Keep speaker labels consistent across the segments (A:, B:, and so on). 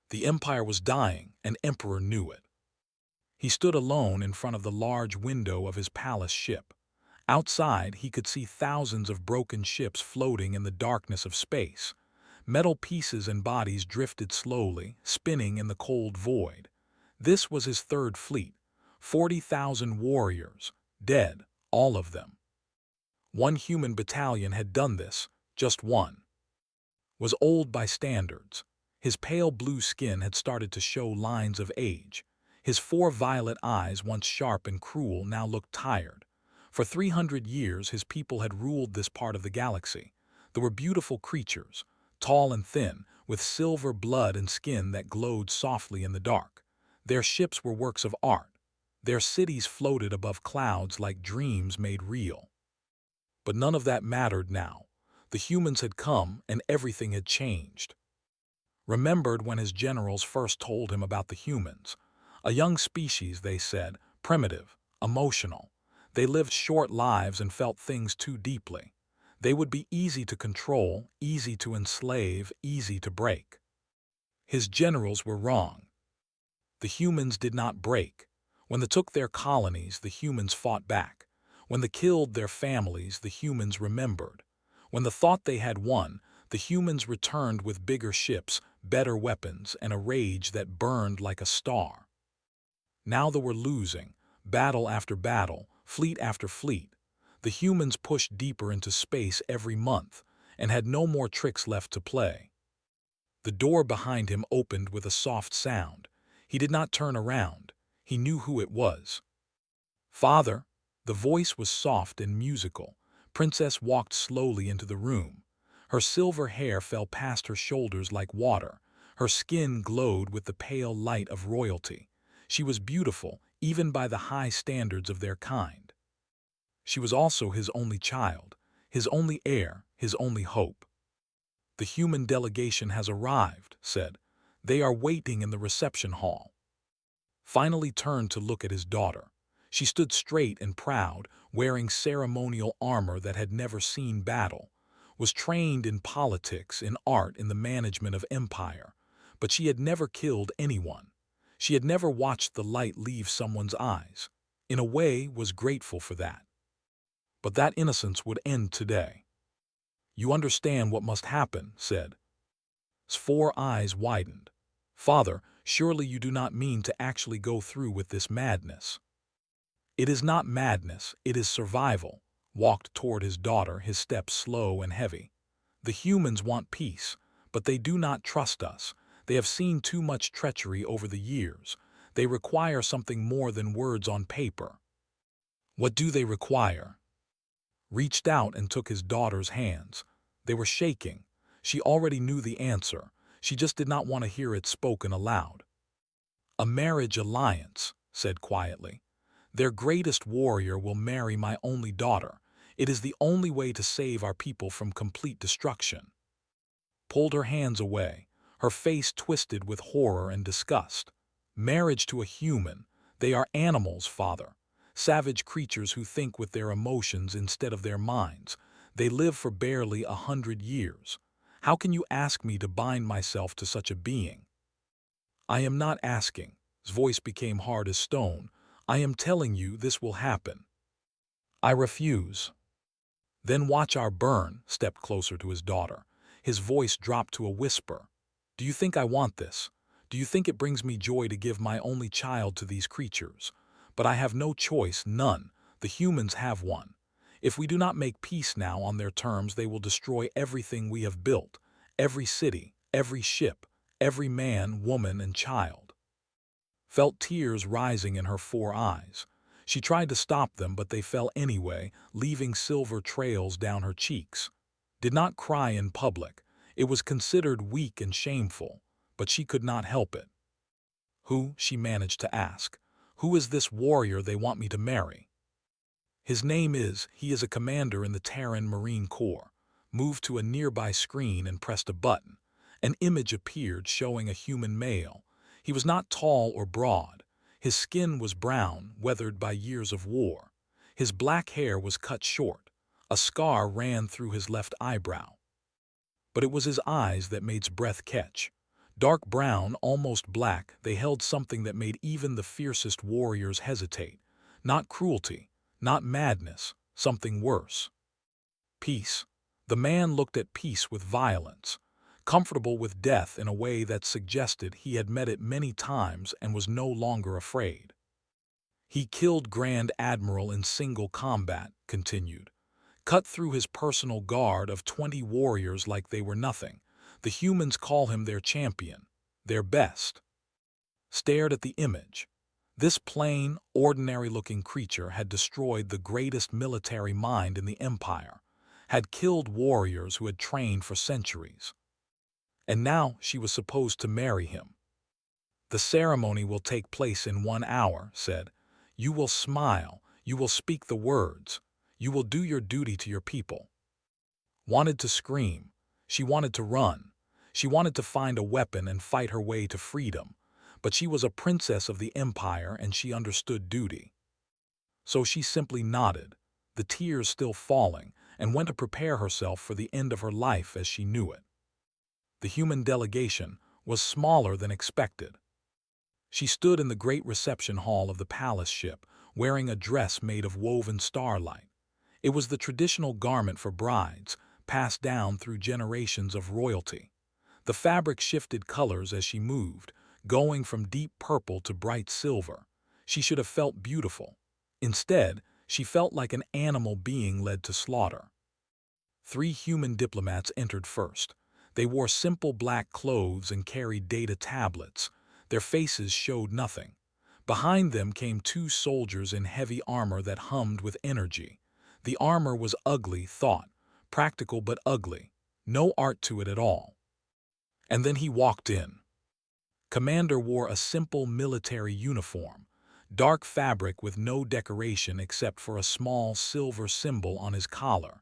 A: The empire was dying, and Emperor knew it. He stood alone in front of the large window of his palace ship. Outside, he could see thousands of broken ships floating in the darkness of space. Metal pieces and bodies drifted slowly, spinning in the cold void. This was his third fleet, 40,000 warriors, dead, all of them. One human battalion had done this, just one. Was old by standards. His pale blue skin had started to show lines of age. His four violet eyes, once sharp and cruel, now looked tired. For 300 years his people had ruled this part of the galaxy. There were beautiful creatures, tall and thin, with silver blood and skin that glowed softly in the dark. Their ships were works of art. Their cities floated above clouds like dreams made real. But none of that mattered now. The humans had come, and everything had changed. Remembered when his generals first told him about the humans. A young species, they said, primitive, emotional. They lived short lives and felt things too deeply. They would be easy to control, easy to enslave, easy to break. His generals were wrong. The humans did not break. When they took their colonies, the humans fought back. When they killed their families, the humans remembered. When they thought they had won, the humans returned with bigger ships, better weapons, and a rage that burned like a star. Now they were losing, battle after battle, fleet after fleet. The humans pushed deeper into space every month, and had no more tricks left to play. The door behind him opened with a soft sound. He did not turn around. He knew who it was. "Father!" The voice was soft and musical. Princess walked slowly into the room. Her silver hair fell past her shoulders like water. Her skin glowed with the pale light of royalty. She was beautiful, even by the high standards of their kind. She was also his only child, his only heir, his only hope. "The human delegation has arrived," said. "They are waiting in the reception hall." Finally turned to look at his daughter. She stood straight and proud, wearing ceremonial armor that had never seen battle, was trained in politics, in art, in the management of empire, but she had never killed anyone. She had never watched the light leave someone's eyes. In a way, was grateful for that. But that innocence would end today. "You understand what must happen," said. His four eyes widened. "Father, surely you do not mean to actually go through with this madness." "It is not madness, it is survival." Walked toward his daughter, his step slow and heavy. "The humans want peace, but they do not trust us. They have seen too much treachery over the years. They require something more than words on paper." "What do they require?" Reached out and took his daughter's hands. They were shaking. She already knew the answer. She just did not want to hear it spoken aloud. "A marriage alliance," said quietly. "Their greatest warrior will marry my only daughter. It is the only way to save our people from complete destruction." Pulled her hands away, her face twisted with horror and disgust. "Marriage to a human. They are animals, father. Savage creatures who think with their emotions instead of their minds. They live for barely 100 years. How can you ask me to bind myself to such a being?" "I am not asking." His voice became hard as stone. "I am telling you this will happen." "I refuse." "Then watch our burn." Stepped closer to his daughter. His voice dropped to a whisper. "Do you think I want this? Do you think it brings me joy to give my only child to these creatures? But I have no choice, none. The humans have one. If we do not make peace now on their terms, they will destroy everything we have built, every city, every ship, every man, woman, and child." Felt tears rising in her four eyes. She tried to stop them, but they fell anyway, leaving silver trails down her cheeks. Did not cry in public. It was considered weak and shameful, but she could not help it. "Who?" she managed to ask. "Who is this warrior they want me to marry?" "His name is, he is a commander in the Terran Marine Corps." Moved to a nearby screen and pressed a button. An image appeared showing a human male. He was not tall or broad. His skin was brown, weathered by years of war. His black hair was cut short. A scar ran through his left eyebrow. But it was his eyes that made his breath catch. Dark brown, almost black, they held something that made even the fiercest warriors hesitate. Not cruelty, not madness, something worse. Peace. The man looked at peace with violence, comfortable with death in a way that suggested he had met it many times and was no longer afraid. He killed Grand Admiral in single combat, continued. Cut through his personal guard of 20 warriors like they were nothing. The humans call him their champion, their best. Stared at the image. This plain, ordinary-looking creature had destroyed the greatest military mind in the Empire, had killed warriors who had trained for centuries. And now she was supposed to marry him. The ceremony will take place in 1 hour, said. You will smile, you will speak the words, you will do your duty to your people. Wanted to scream. She wanted to run. She wanted to find a weapon and fight her way to freedom. But she was a princess of the Empire and she understood duty. So she simply nodded, the tears still falling, and went to prepare herself for the end of her life as she knew it. The human delegation was smaller than expected. She stood in the great reception hall of the palace ship, wearing a dress made of woven starlight. It was the traditional garment for brides, passed down through generations of royalty. The fabric shifted colors as she moved, going from deep purple to bright silver. She should have felt beautiful. Instead, she felt like an animal being led to slaughter. 3 human diplomats entered first. They wore simple black clothes and carried data tablets. Their faces showed nothing. Behind them came 2 soldiers in heavy armor that hummed with energy. The armor was ugly thought, practical but ugly. No art to it at all. And then he walked in. Commander wore a simple military uniform, dark fabric with no decoration except for a small silver symbol on his collar.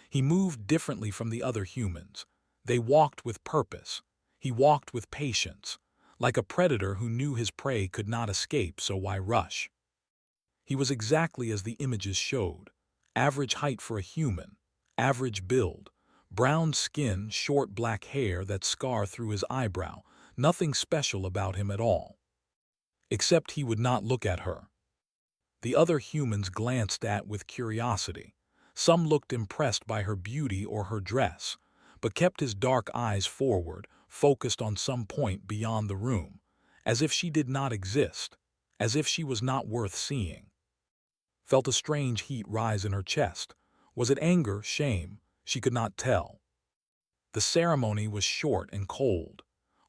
A: He moved differently from the other humans. They walked with purpose. He walked with patience, like a predator who knew his prey could not escape, so why rush? He was exactly as the images showed. Average height for a human, average build, brown skin, short black hair that scar through his eyebrow, nothing special about him at all. Except he would not look at her. The other humans glanced at with curiosity. Some looked impressed by her beauty or her dress, but kept his dark eyes forward, focused on some point beyond the room, as if she did not exist, as if she was not worth seeing. Felt a strange heat rise in her chest. Was it anger, shame? She could not tell. The ceremony was short and cold.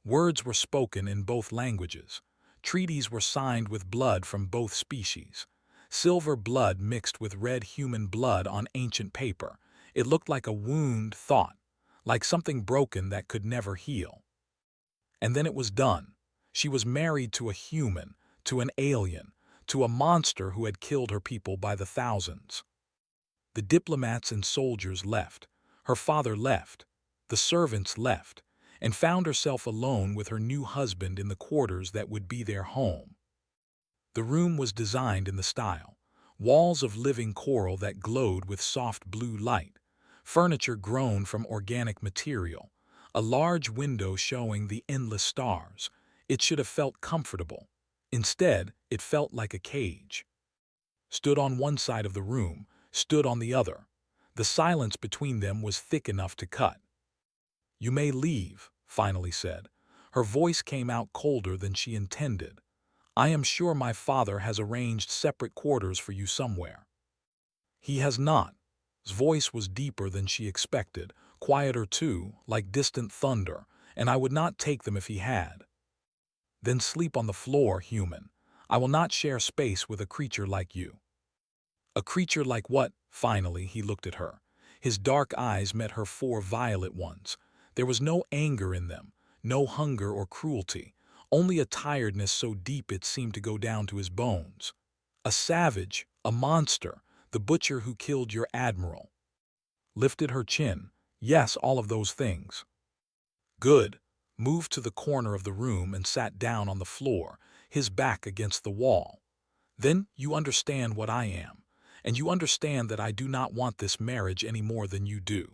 A: Words were spoken in both languages. Treaties were signed with blood from both species. Silver blood mixed with red human blood on ancient paper. It looked like a wound thought, like something broken that could never heal. And then it was done. She was married to a human, to an alien, to a monster who had killed her people by the thousands. The diplomats and soldiers left. Her father left. The servants left, and found herself alone with her new husband in the quarters that would be their home. The room was designed in the style. Walls of living coral that glowed with soft blue light. Furniture grown from organic material. A large window showing the endless stars. It should have felt comfortable. Instead, it felt like a cage. Stood on one side of the room, stood on the other. The silence between them was thick enough to cut. You may leave, finally said. Her voice came out colder than she intended. I am sure my father has arranged separate quarters for you somewhere. He has not. His voice was deeper than she expected, quieter too, like distant thunder, and I would not take them if he had. Then sleep on the floor, human. I will not share space with a creature like you. A creature like what? Finally, he looked at her. His dark eyes met her 4 violet ones. There was no anger in them, no hunger or cruelty, only a tiredness so deep it seemed to go down to his bones. A savage, a monster, the butcher who killed your admiral. Lifted her chin. Yes, all of those things. Good. Moved to the corner of the room and sat down on the floor, his back against the wall. Then you understand what I am, and you understand that I do not want this marriage any more than you do.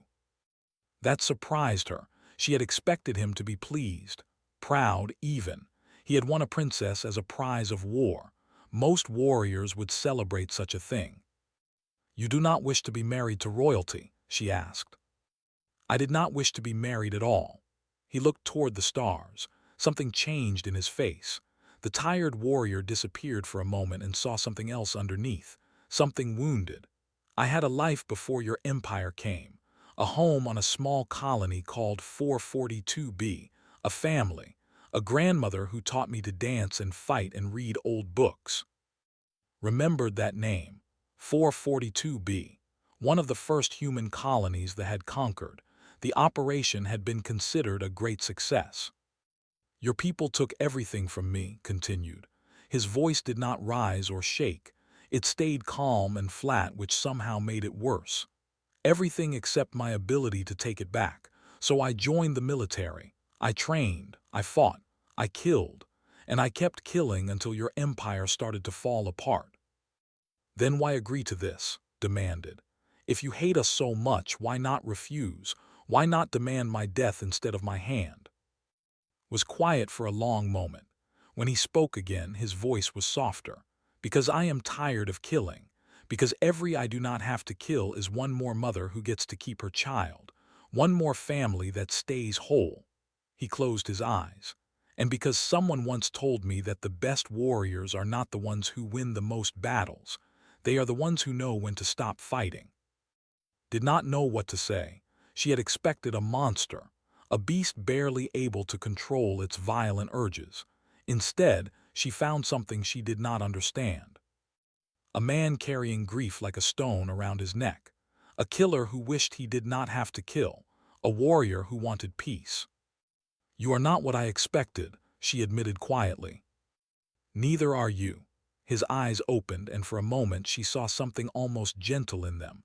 A: That surprised her. She had expected him to be pleased. proud even. He had won a princess as a prize of war. Most warriors would celebrate such a thing. "You do not wish to be married to royalty?" she asked. I did not wish to be married at all. He looked toward the stars. Something changed in his face. The tired warrior disappeared for a moment and saw something else underneath, something wounded. "I had a life before your empire came, a home on a small colony called 442B, a family, a grandmother who taught me to dance and fight and read old books." Remembered that name, 442B, one of the first human colonies that had conquered. The operation had been considered a great success. "Your people took everything from me," continued. His voice did not rise or shake. It stayed calm and flat, which somehow made it worse. "Everything except my ability to take it back. So I joined the military. I trained, I fought, I killed, and I kept killing until your empire started to fall apart." "Then why agree to this?" demanded. "If you hate us so much, why not refuse? Why not demand my death instead of my hand?" Was quiet for a long moment. When he spoke again, his voice was softer. "Because I am tired of killing. Because every I do not have to kill is one more mother who gets to keep her child. One more family that stays whole." He closed his eyes. "And because someone once told me that the best warriors are not the ones who win the most battles. They are the ones who know when to stop fighting." Did not know what to say. She had expected a monster, a beast barely able to control its violent urges. Instead, she found something she did not understand. A man carrying grief like a stone around his neck. A killer who wished he did not have to kill. A warrior who wanted peace. "You are not what I expected," she admitted quietly. "Neither are you." His eyes opened, and for a moment she saw something almost gentle in them.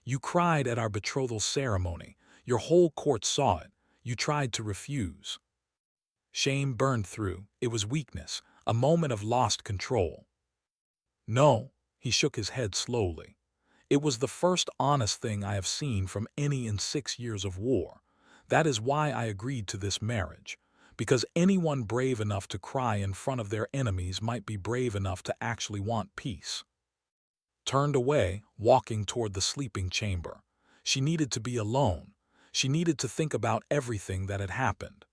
A: "You cried at our betrothal ceremony. Your whole court saw it. You tried to refuse." Shame burned through. It was weakness, a moment of lost control. "No," he shook his head slowly. "It was the first honest thing I have seen from any in 6 years of war. That is why I agreed to this marriage. Because anyone brave enough to cry in front of their enemies might be brave enough to actually want peace." Turned away, walking toward the sleeping chamber. She needed to be alone. She needed to think about everything that had happened.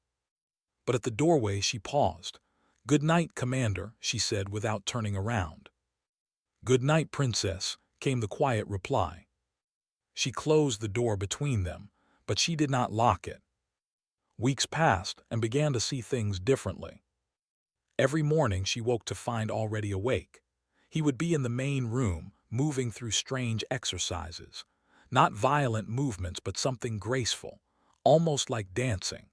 A: But at the doorway she paused. "Good night, Commander," she said without turning around. "Good night, Princess," came the quiet reply. She closed the door between them, but she did not lock it. Weeks passed and began to see things differently. Every morning she woke to find already awake. He would be in the main room, moving through strange exercises. Not violent movements, but something graceful, almost like dancing.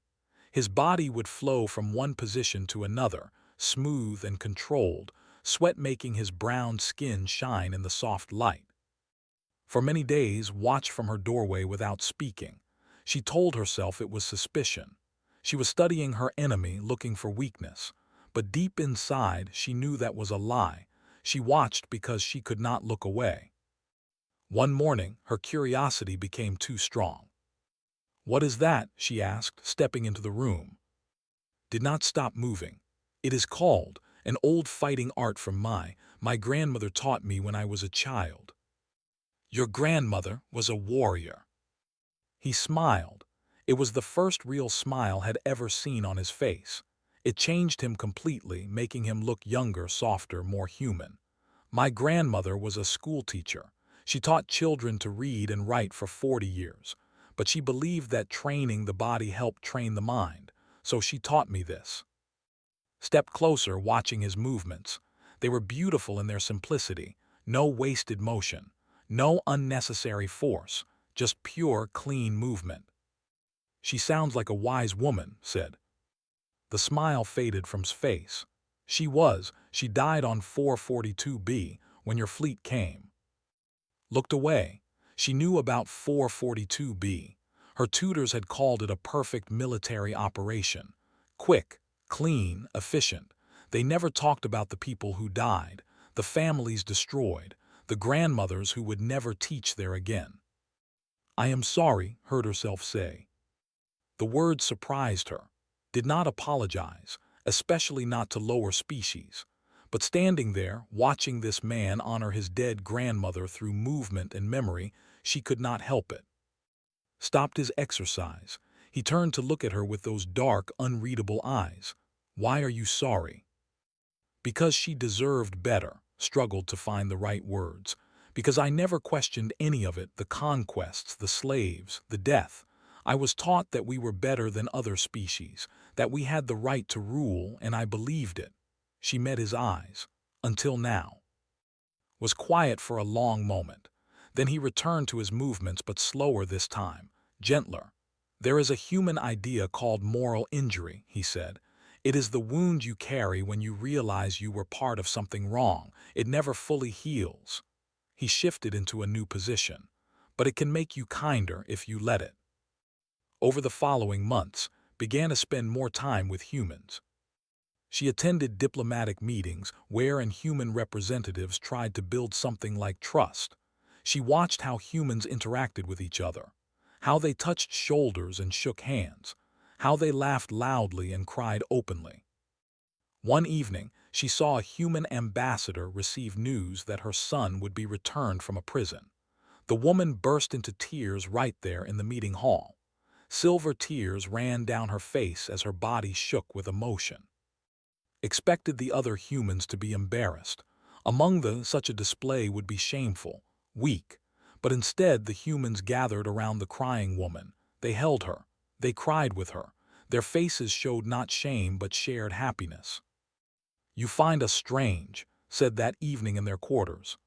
A: His body would flow from one position to another, smooth and controlled, sweat making his brown skin shine in the soft light. For many days, watched from her doorway without speaking. She told herself it was suspicion. She was studying her enemy, looking for weakness. But deep inside, she knew that was a lie. She watched because she could not look away. One morning, her curiosity became too strong. "What is that?" she asked, stepping into the room. Did not stop moving. "It is called an old fighting art from my grandmother taught me when I was a child." "Your grandmother was a warrior." He smiled. It was the first real smile had ever seen on his face. It changed him completely, making him look younger, softer, more human. "My grandmother was a schoolteacher. She taught children to read and write for 40 years. But she believed that training the body helped train the mind, so she taught me this." Stepped closer, watching his movements. They were beautiful in their simplicity. No wasted motion. No unnecessary force. Just pure, clean movement. "She sounds like a wise woman," said. The smile faded from his face. She died on 442B when your fleet came." Looked away. She knew about 442B. Her tutors had called it a perfect military operation. Quick, clean, efficient. They never talked about the people who died, the families destroyed, the grandmothers who would never teach there again. "I am sorry," heard herself say. The word surprised her. did not apologize, especially not to lower species. But standing there, watching this man honor his dead grandmother through movement and memory, she could not help it. Stopped his exercise. He turned to look at her with those dark, unreadable eyes. "Why are you sorry?" Because she deserved better, struggled to find the right words. Because I never questioned any of it, the conquests, the slaves, the death. I was taught that we were better than other species, that we had the right to rule, and I believed it. She met his eyes. Until now. Was quiet for a long moment. Then he returned to his movements, but slower this time, gentler. "There is a human idea called moral injury," he said. "It is the wound you carry when you realize you were part of something wrong. It never fully heals." He shifted into a new position. "But it can make you kinder if you let it." Over the following months, began to spend more time with humans. She attended diplomatic meetings where human representatives tried to build something like trust. She watched how humans interacted with each other, how they touched shoulders and shook hands, how they laughed loudly and cried openly. One evening, she saw a human ambassador receive news that her son would be returned from a prison. The woman burst into tears right there in the meeting hall. Silver tears ran down her face as her body shook with emotion. Expected the other humans to be embarrassed. Among them, such a display would be shameful, weak. But instead, the humans gathered around the crying woman. They held her. They cried with her. Their faces showed not shame but shared happiness. "You find us strange," said that evening in their quarters.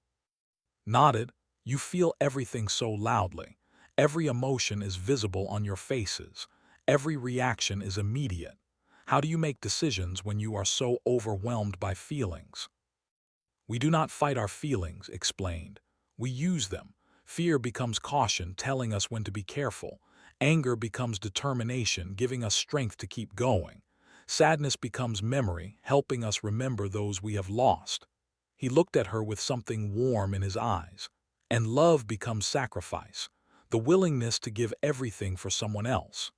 A: Nodded. "You feel everything so loudly. Every emotion is visible on your faces. Every reaction is immediate. How do you make decisions when you are so overwhelmed by feelings?" "We do not fight our feelings," explained. "We use them. Fear becomes caution, telling us when to be careful. Anger becomes determination, giving us strength to keep going. Sadness becomes memory, helping us remember those we have lost." He looked at her with something warm in his eyes. "And love becomes sacrifice, the willingness to give everything for someone else."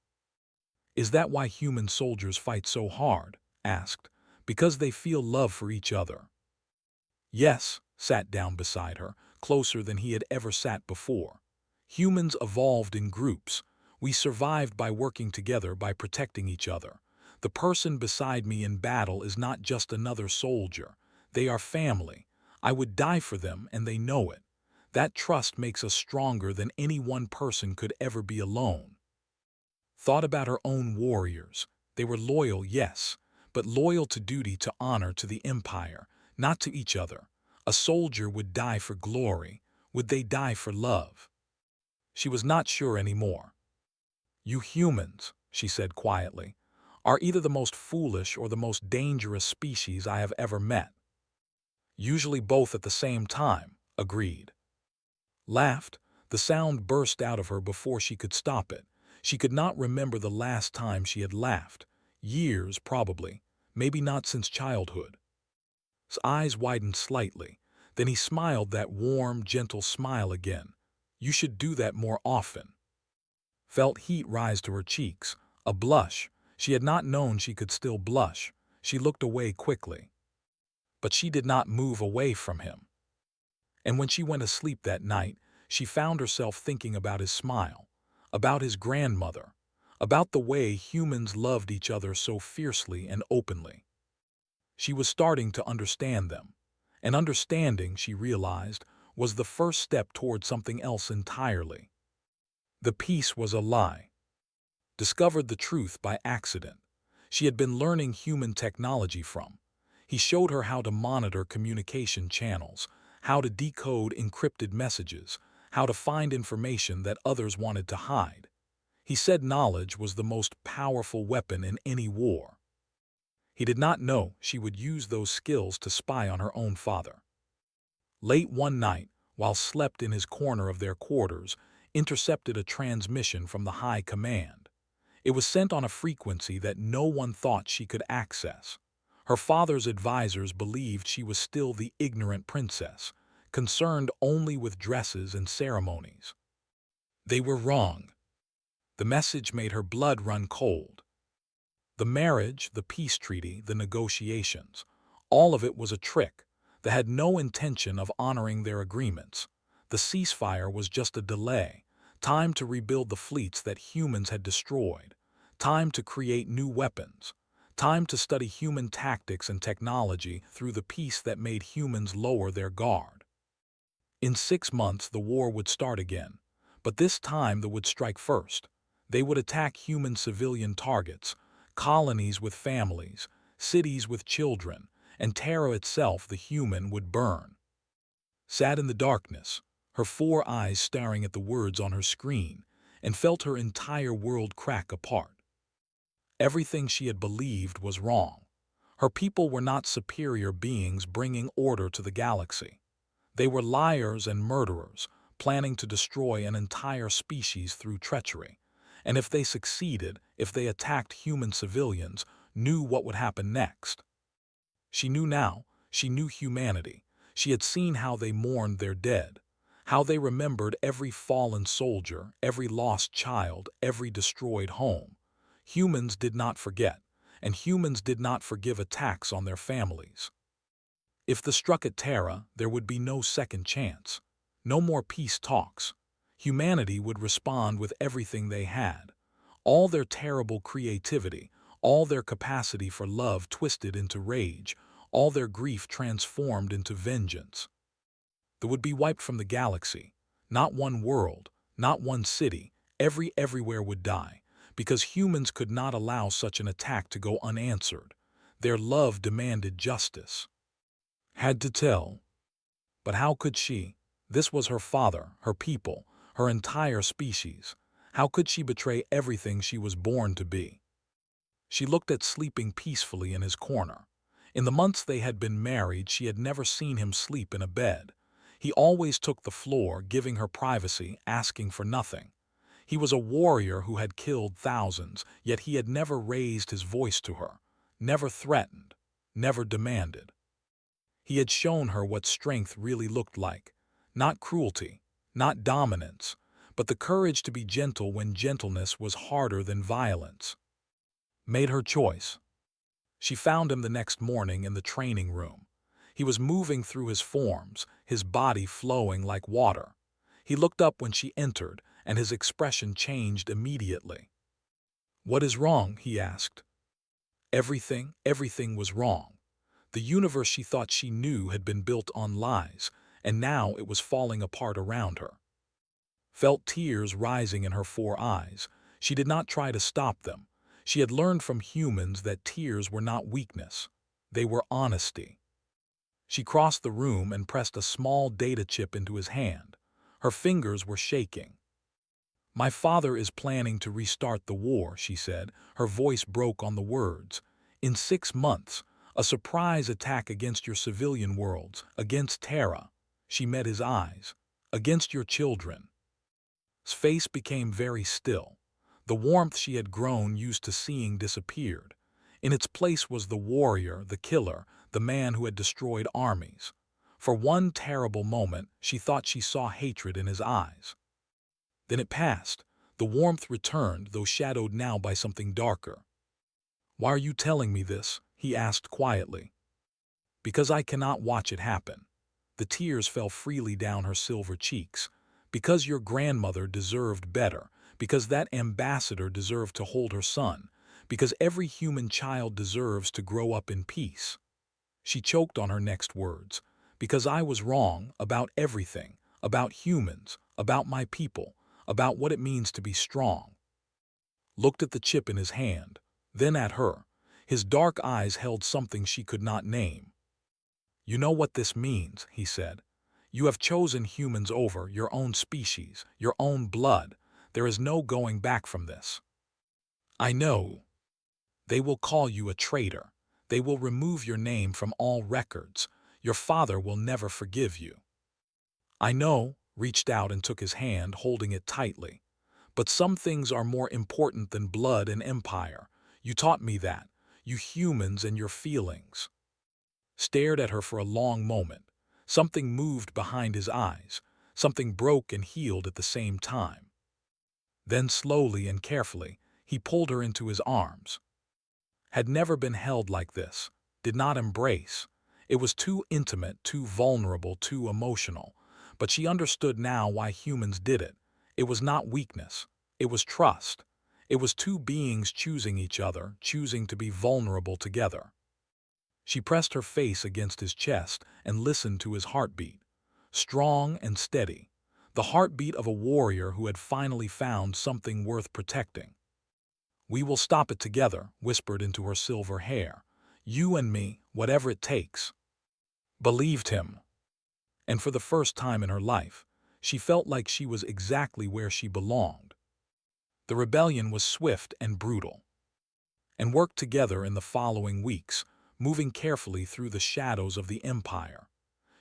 A: "Is that why human soldiers fight so hard?" asked. "Because they feel love for each other." "Yes," sat down beside her, closer than he had ever sat before. "Humans evolved in groups. We survived by working together, by protecting each other. The person beside me in battle is not just another soldier. They are family. I would die for them, and they know it. That trust makes us stronger than any one person could ever be alone." Thought about her own warriors. They were loyal, yes, but loyal to duty, to honor, to the empire, not to each other. A soldier would die for glory. Would they die for love? She was not sure anymore. "You humans," she said quietly, "are either the most foolish or the most dangerous species I have ever met." "Usually both at the same time," agreed. Laughed. The sound burst out of her before she could stop it. She could not remember the last time she had laughed. Years, probably. Maybe not since childhood. His eyes widened slightly. Then he smiled, that warm, gentle smile again. "You should do that more often." Felt heat rise to her cheeks. A blush. She had not known she could still blush. She looked away quickly. But she did not move away from him. And when she went to sleep that night, she found herself thinking about his smile, about his grandmother, about the way humans loved each other so fiercely and openly. She was starting to understand them. And understanding, she realized, was the first step toward something else entirely. The peace was a lie. Discovered the truth by accident. She had been learning human technology from. He showed her how to monitor communication channels, how to decode encrypted messages, how to find information that others wanted to hide. He said knowledge was the most powerful weapon in any war. He did not know she would use those skills to spy on her own father. Late one night, while slept in his corner of their quarters, intercepted a transmission from the high command. It was sent on a frequency that no one thought she could access. Her father's advisors believed she was still the ignorant princess, concerned only with dresses and ceremonies. They were wrong. The message made her blood run cold. The marriage, the peace treaty, the negotiations, all of it was a trick that had no intention of honoring their agreements. The ceasefire was just a delay, time to rebuild the fleets that humans had destroyed, time to create new weapons, time to study human tactics and technology through the peace that made humans lower their guard. In 6 months, the war would start again, but this time they would strike first. They would attack human civilian targets, colonies with families, cities with children, and Terra itself, the human, would burn. Sat in the darkness, her 4 eyes staring at the words on her screen, and felt her entire world crack apart. Everything she had believed was wrong. Her people were not superior beings bringing order to the galaxy. They were liars and murderers, planning to destroy an entire species through treachery. And if they succeeded, if they attacked human civilians, knew what would happen next. She knew now, she knew humanity. She had seen how they mourned their dead, how they remembered every fallen soldier, every lost child, every destroyed home. Humans did not forget, and humans did not forgive attacks on their families. If they struck at Terra, there would be no second chance. No more peace talks. Humanity would respond with everything they had. All their terrible creativity, all their capacity for love twisted into rage, all their grief transformed into vengeance. They would be wiped from the galaxy. Not one world, not one city, everywhere would die, because humans could not allow such an attack to go unanswered. Their love demanded justice. Had to tell. But how could she? This was her father, her people, her entire species. How could she betray everything she was born to be? She looked at sleeping peacefully in his corner. In the months they had been married, she had never seen him sleep in a bed. He always took the floor, giving her privacy, asking for nothing. He was a warrior who had killed thousands, yet he had never raised his voice to her, never threatened, never demanded. He had shown her what strength really looked like. Not cruelty, not dominance, but the courage to be gentle when gentleness was harder than violence. Made her choice. She found him the next morning in the training room. He was moving through his forms, his body flowing like water. He looked up when she entered, and his expression changed immediately. "What is wrong?" he asked. Everything was wrong. The universe she thought she knew had been built on lies, and now it was falling apart around her. Felt tears rising in her 4 eyes. She did not try to stop them. She had learned from humans that tears were not weakness. They were honesty. She crossed the room and pressed a small data chip into his hand. Her fingers were shaking. "My father is planning to restart the war," she said. Her voice broke on the words. "In 6 months, a surprise attack against your civilian worlds, against Terra." She met his eyes. "Against your children." His face became very still. The warmth she had grown used to seeing disappeared. In its place was the warrior, the killer, the man who had destroyed armies. For one terrible moment, she thought she saw hatred in his eyes. Then it passed. The warmth returned, though shadowed now by something darker. "Why are you telling me this?" he asked quietly. "Because I cannot watch it happen." The tears fell freely down her silver cheeks. "Because your grandmother deserved better. Because that ambassador deserved to hold her son. Because every human child deserves to grow up in peace." She choked on her next words. "Because I was wrong about everything, about humans, about my people, about what it means to be strong." Looked at the chip in his hand, then at her. His dark eyes held something she could not name. "You know what this means," he said. "You have chosen humans over your own species, your own blood. There is no going back from this." "I know. They will call you a traitor. They will remove your name from all records. Your father will never forgive you." "I know," reached out and took his hand, holding it tightly. "But some things are more important than blood and empire. You taught me that. You humans and your feelings." Stared at her for a long moment. Something moved behind his eyes. Something broke and healed at the same time. Then slowly and carefully, he pulled her into his arms. had never been held like this, did not embrace. It was too intimate, too vulnerable, too emotional. But she understood now why humans did it. It was not weakness. It was trust. It was two beings choosing each other, choosing to be vulnerable together. She pressed her face against his chest and listened to his heartbeat. Strong and steady. The heartbeat of a warrior who had finally found something worth protecting. "We will stop it together," whispered into her silver hair. "You and me, whatever it takes." Believed him. And for the first time in her life, she felt like she was exactly where she belonged. The rebellion was swift and brutal, and worked together in the following weeks, moving carefully through the shadows of the empire.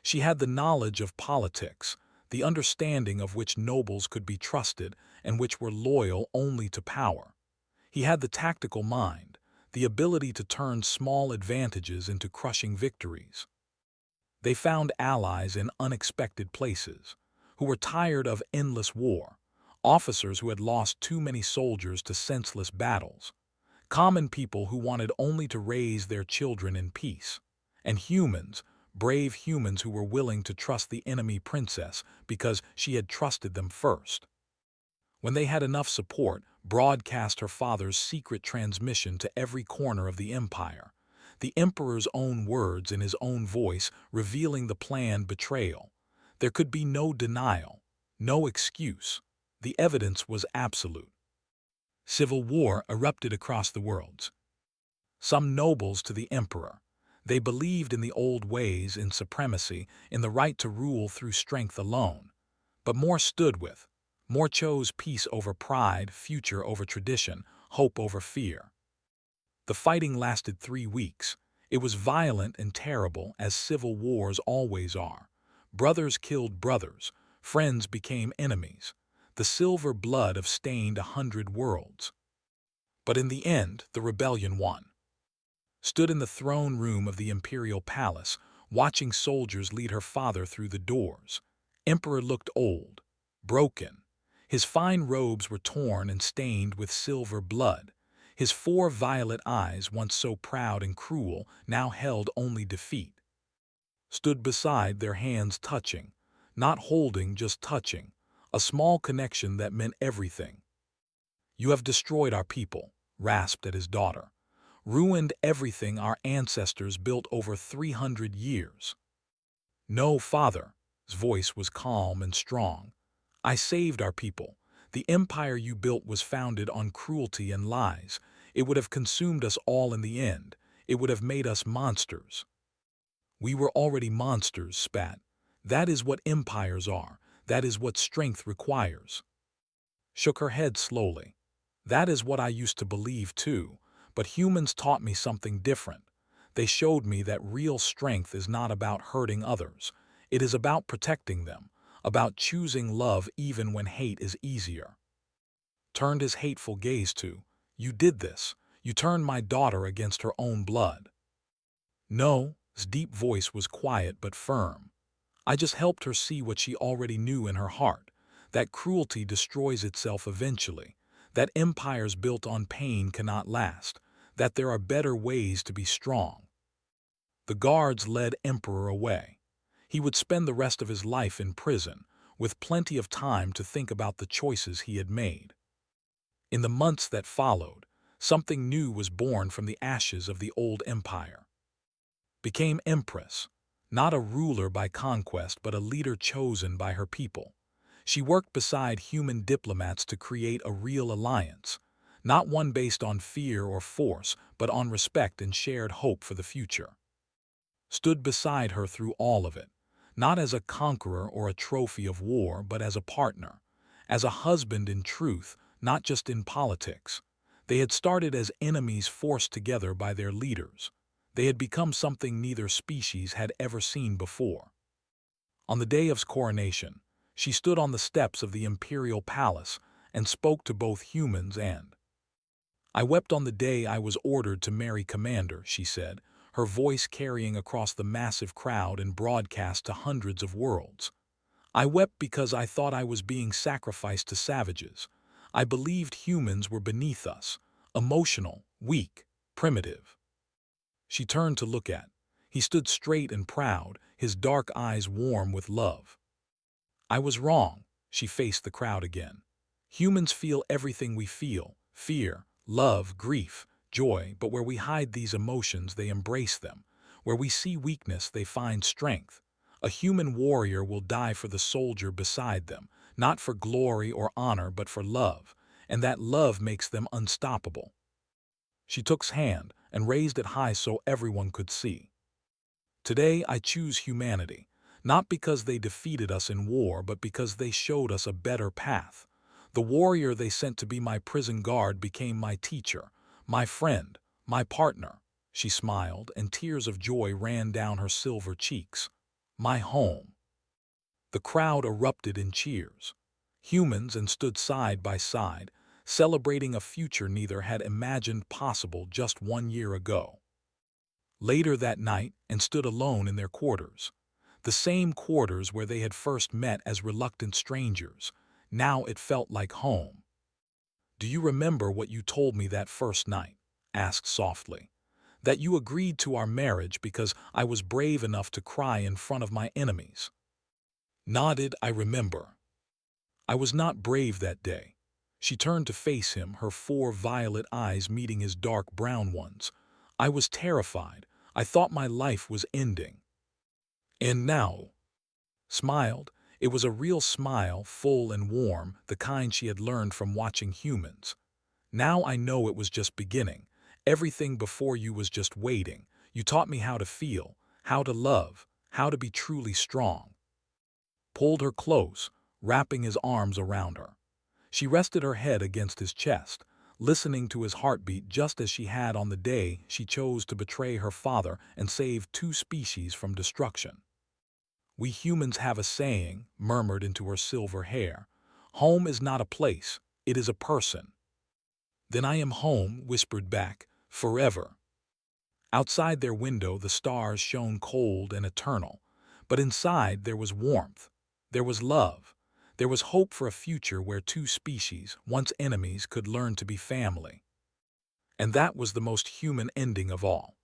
A: She had the knowledge of politics, the understanding of which nobles could be trusted and which were loyal only to power. He had the tactical mind, the ability to turn small advantages into crushing victories. They found allies in unexpected places, who were tired of endless war, officers who had lost too many soldiers to senseless battles, common people who wanted only to raise their children in peace, and humans, brave humans who were willing to trust the enemy princess because she had trusted them first. When they had enough support, broadcast her father's secret transmission to every corner of the empire, the emperor's own words in his own voice revealing the planned betrayal. There could be no denial, no excuse. The evidence was absolute. Civil war erupted across the worlds. Some nobles to the emperor. They believed in the old ways, in supremacy, in the right to rule through strength alone. But more stood with. More chose peace over pride, future over tradition, hope over fear. The fighting lasted 3 weeks. It was violent and terrible, as civil wars always are. Brothers killed brothers. Friends became enemies. The silver blood of stained 100 worlds. But in the end, the rebellion won. Stood in the throne room of the imperial palace, watching soldiers lead her father through the doors. Emperor looked old, broken. His fine robes were torn and stained with silver blood. His 4 violet eyes, once so proud and cruel, now held only defeat. Stood beside, their hands touching, not holding, just touching, a small connection that meant everything. "You have destroyed our people," rasped at his daughter. "Ruined everything our ancestors built over 300 years. "No, father." His voice was calm and strong. "I saved our people. The empire you built was founded on cruelty and lies. It would have consumed us all in the end. It would have made us monsters." "We were already monsters," spat. "That is what empires are. That is what strength requires." Shook her head slowly. "That is what I used to believe too. But humans taught me something different. They showed me that real strength is not about hurting others. It is about protecting them, about choosing love even when hate is easier." Turned his hateful gaze to, "You did this. You turned my daughter against her own blood." "No," his deep voice was quiet but firm. "I just helped her see what she already knew in her heart, that cruelty destroys itself eventually, that empires built on pain cannot last, that there are better ways to be strong." The guards led Emperor away. He would spend the rest of his life in prison, with plenty of time to think about the choices he had made. In the months that followed, something new was born from the ashes of the old empire. Became empress, not a ruler by conquest but a leader chosen by her people. She worked beside human diplomats to create a real alliance, not one based on fear or force, but on respect and shared hope for the future. Stood beside her through all of it, not as a conqueror or a trophy of war, but as a partner, as a husband in truth, not just in politics. They had started as enemies forced together by their leaders. They had become something neither species had ever seen before. On the day of his coronation, she stood on the steps of the imperial palace and spoke to both humans and. "I wept on the day I was ordered to marry Commander," she said, her voice carrying across the massive crowd and broadcast to hundreds of worlds. "I wept because I thought I was being sacrificed to savages. I believed humans were beneath us, emotional, weak, primitive. She turned to look at. He stood straight and proud, his dark eyes warm with love. I was wrong. She faced the crowd again. Humans feel everything we feel: fear, love, grief, joy, but where we hide these emotions, they embrace them. Where we see weakness, they find strength. A human warrior will die for the soldier beside them, not for glory or honor, but for love, and that love makes them unstoppable. She took his hand and raised it high so everyone could see. Today I choose humanity, not because they defeated us in war, but because they showed us a better path. The warrior they sent to be my prison guard became my teacher, my friend, my partner. She smiled, and tears of joy ran down her silver cheeks. My home. The crowd erupted in cheers. Humans and stood side by side, celebrating a future neither had imagined possible just 1 year ago. Later that night, and stood alone in their quarters. The same quarters where they had first met as reluctant strangers. Now it felt like home. "Do you remember what you told me that first night?" asked softly. "That you agreed to our marriage because I was brave enough to cry in front of my enemies." Nodded. "I remember. I was not brave that day." She turned to face him, her 4 violet eyes meeting his dark brown ones. "I was terrified. I thought my life was ending." "And now?" Smiled. It was a real smile, full and warm, the kind she had learned from watching humans. "Now I know it was just beginning. Everything before you was just waiting. You taught me how to feel, how to love, how to be truly strong." Pulled her close, wrapping his arms around her. She rested her head against his chest, listening to his heartbeat just as she had on the day she chose to betray her father and save 2 species from destruction. "We humans have a saying," murmured into her silver hair. "Home is not a place, it is a person." "Then I am home," whispered back, "forever." Outside their window the stars shone cold and eternal, but inside there was warmth, there was love, there was hope for a future where 2 species, once enemies, could learn to be family. And that was the most human ending of all.